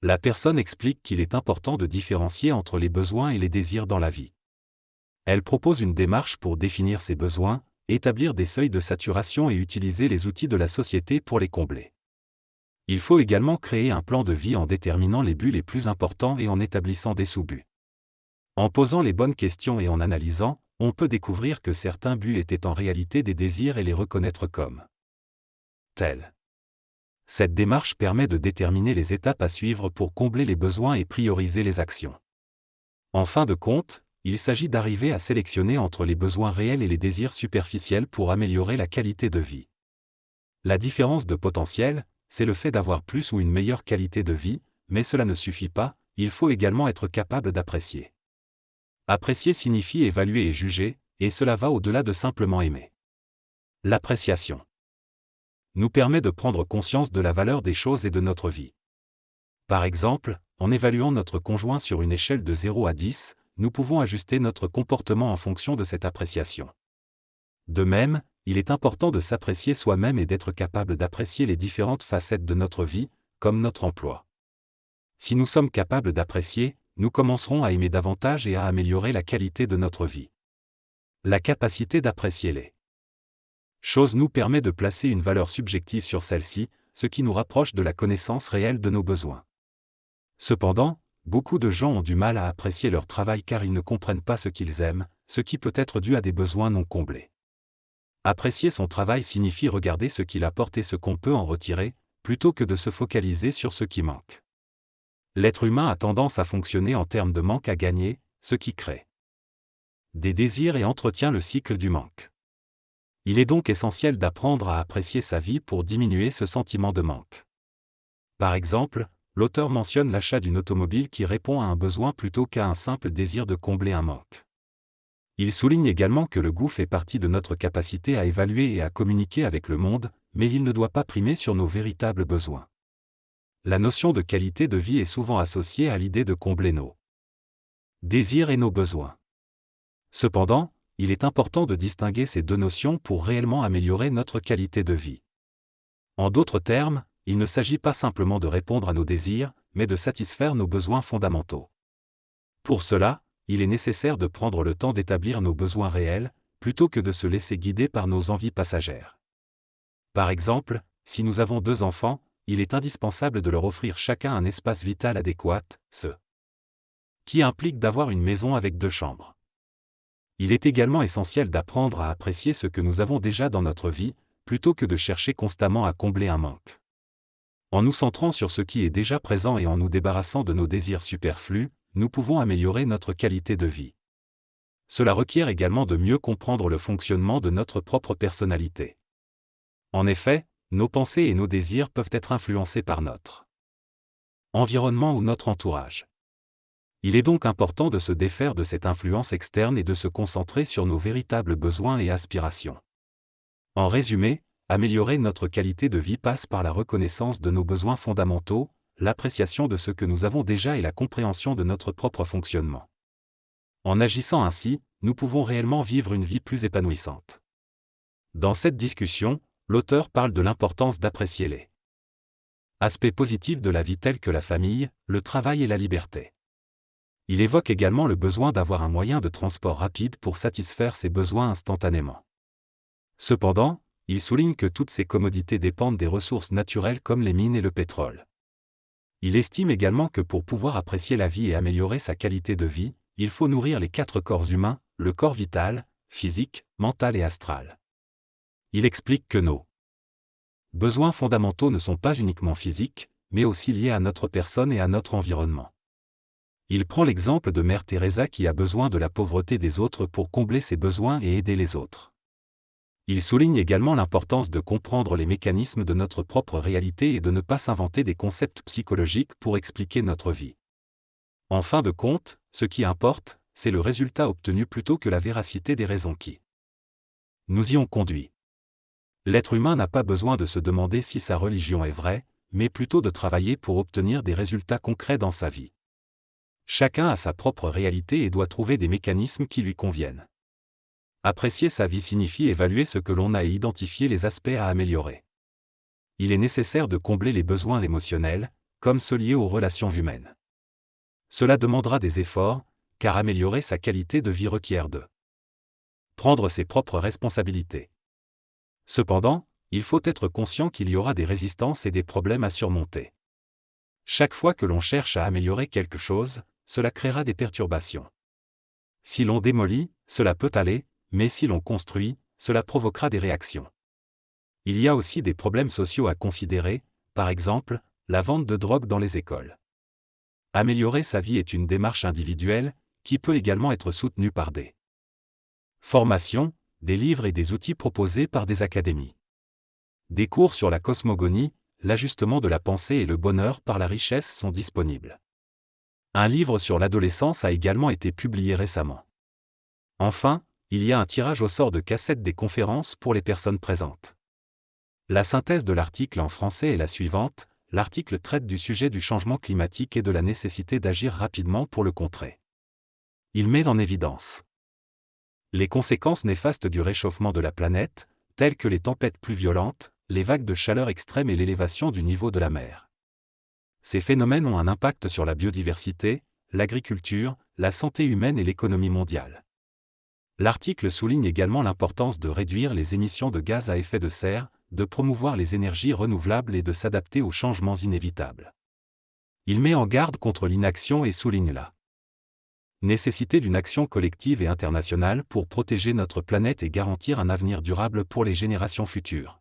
La personne explique qu'il est important de différencier entre les besoins et les désirs dans la vie. Elle propose une démarche pour définir ses besoins, établir des seuils de saturation et utiliser les outils de la société pour les combler. Il faut également créer un plan de vie en déterminant les buts les plus importants et en établissant des sous-buts. En posant les bonnes questions et en analysant, on peut découvrir que certains buts étaient en réalité des désirs et les reconnaître comme tels. Cette démarche permet de déterminer les étapes à suivre pour combler les besoins et prioriser les actions. En fin de compte, il s'agit d'arriver à sélectionner entre les besoins réels et les désirs superficiels pour améliorer la qualité de vie. La différence de potentiel, c'est le fait d'avoir plus ou une meilleure qualité de vie, mais cela ne suffit pas, il faut également être capable d'apprécier. Apprécier signifie évaluer et juger, et cela va au-delà de simplement aimer. L'appréciation nous permet de prendre conscience de la valeur des choses et de notre vie. Par exemple, en évaluant notre conjoint sur une échelle de 0 à 10, nous pouvons ajuster notre comportement en fonction de cette appréciation. De même, il est important de s'apprécier soi-même et d'être capable d'apprécier les différentes facettes de notre vie, comme notre emploi. Si nous sommes capables d'apprécier, nous commencerons à aimer davantage et à améliorer la qualité de notre vie. La capacité d'apprécier les choses nous permet de placer une valeur subjective sur celle-ci, ce qui nous rapproche de la connaissance réelle de nos besoins. Cependant, beaucoup de gens ont du mal à apprécier leur travail car ils ne comprennent pas ce qu'ils aiment, ce qui peut être dû à des besoins non comblés. Apprécier son travail signifie regarder ce qu'il apporte et ce qu'on peut en retirer, plutôt que de se focaliser sur ce qui manque. L'être humain a tendance à fonctionner en termes de manque à gagner, ce qui crée des désirs et entretient le cycle du manque. Il est donc essentiel d'apprendre à apprécier sa vie pour diminuer ce sentiment de manque. Par exemple, l'auteur mentionne l'achat d'une automobile qui répond à un besoin plutôt qu'à un simple désir de combler un manque. Il souligne également que le goût fait partie de notre capacité à évaluer et à communiquer avec le monde, mais il ne doit pas primer sur nos véritables besoins. La notion de qualité de vie est souvent associée à l'idée de combler nos désirs et nos besoins. Cependant, il est important de distinguer ces deux notions pour réellement améliorer notre qualité de vie. En d'autres termes, il ne s'agit pas simplement de répondre à nos désirs, mais de satisfaire nos besoins fondamentaux. Pour cela, il est nécessaire de prendre le temps d'établir nos besoins réels, plutôt que de se laisser guider par nos envies passagères. Par exemple, si nous avons 2 enfants, il est indispensable de leur offrir chacun un espace vital adéquat, ce qui implique d'avoir une maison avec 2 chambres. Il est également essentiel d'apprendre à apprécier ce que nous avons déjà dans notre vie, plutôt que de chercher constamment à combler un manque. En nous centrant sur ce qui est déjà présent et en nous débarrassant de nos désirs superflus, nous pouvons améliorer notre qualité de vie. Cela requiert également de mieux comprendre le fonctionnement de notre propre personnalité. En effet, nos pensées et nos désirs peuvent être influencés par notre environnement ou notre entourage. Il est donc important de se défaire de cette influence externe et de se concentrer sur nos véritables besoins et aspirations. En résumé, améliorer notre qualité de vie passe par la reconnaissance de nos besoins fondamentaux, l'appréciation de ce que nous avons déjà et la compréhension de notre propre fonctionnement. En agissant ainsi, nous pouvons réellement vivre une vie plus épanouissante. Dans cette discussion, l'auteur parle de l'importance d'apprécier les aspects positifs de la vie tels que la famille, le travail et la liberté. Il évoque également le besoin d'avoir un moyen de transport rapide pour satisfaire ses besoins instantanément. Cependant, il souligne que toutes ces commodités dépendent des ressources naturelles comme les mines et le pétrole. Il estime également que pour pouvoir apprécier la vie et améliorer sa qualité de vie, il faut nourrir les 4 corps humains, le corps vital, physique, mental et astral. Il explique que nos besoins fondamentaux ne sont pas uniquement physiques, mais aussi liés à notre personne et à notre environnement. Il prend l'exemple de Mère Teresa qui a besoin de la pauvreté des autres pour combler ses besoins et aider les autres. Il souligne également l'importance de comprendre les mécanismes de notre propre réalité et de ne pas s'inventer des concepts psychologiques pour expliquer notre vie. En fin de compte, ce qui importe, c'est le résultat obtenu plutôt que la véracité des raisons qui nous y ont conduits. L'être humain n'a pas besoin de se demander si sa religion est vraie, mais plutôt de travailler pour obtenir des résultats concrets dans sa vie. Chacun a sa propre réalité et doit trouver des mécanismes qui lui conviennent. Apprécier sa vie signifie évaluer ce que l'on a et identifier les aspects à améliorer. Il est nécessaire de combler les besoins émotionnels, comme ceux liés aux relations humaines. Cela demandera des efforts, car améliorer sa qualité de vie requiert de prendre ses propres responsabilités. Cependant, il faut être conscient qu'il y aura des résistances et des problèmes à surmonter. Chaque fois que l'on cherche à améliorer quelque chose, cela créera des perturbations. Si l'on démolit, cela peut aller, mais si l'on construit, cela provoquera des réactions. Il y a aussi des problèmes sociaux à considérer, par exemple, la vente de drogue dans les écoles. Améliorer sa vie est une démarche individuelle, qui peut également être soutenue par des formations, des livres et des outils proposés par des académies. Des cours sur la cosmogonie, l'ajustement de la pensée et le bonheur par la richesse sont disponibles. Un livre sur l'adolescence a également été publié récemment. Enfin, il y a un tirage au sort de cassettes des conférences pour les personnes présentes. La synthèse de l'article en français est la suivante. L'article traite du sujet du changement climatique et de la nécessité d'agir rapidement pour le contrer. Il met en évidence les conséquences néfastes du réchauffement de la planète, telles que les tempêtes plus violentes, les vagues de chaleur extrêmes et l'élévation du niveau de la mer. Ces phénomènes ont un impact sur la biodiversité, l'agriculture, la santé humaine et l'économie mondiale. L'article souligne également l'importance de réduire les émissions de gaz à effet de serre, de promouvoir les énergies renouvelables et de s'adapter aux changements inévitables. Il met en garde contre l'inaction et souligne la nécessité d'une action collective et internationale pour protéger notre planète et garantir un avenir durable pour les générations futures.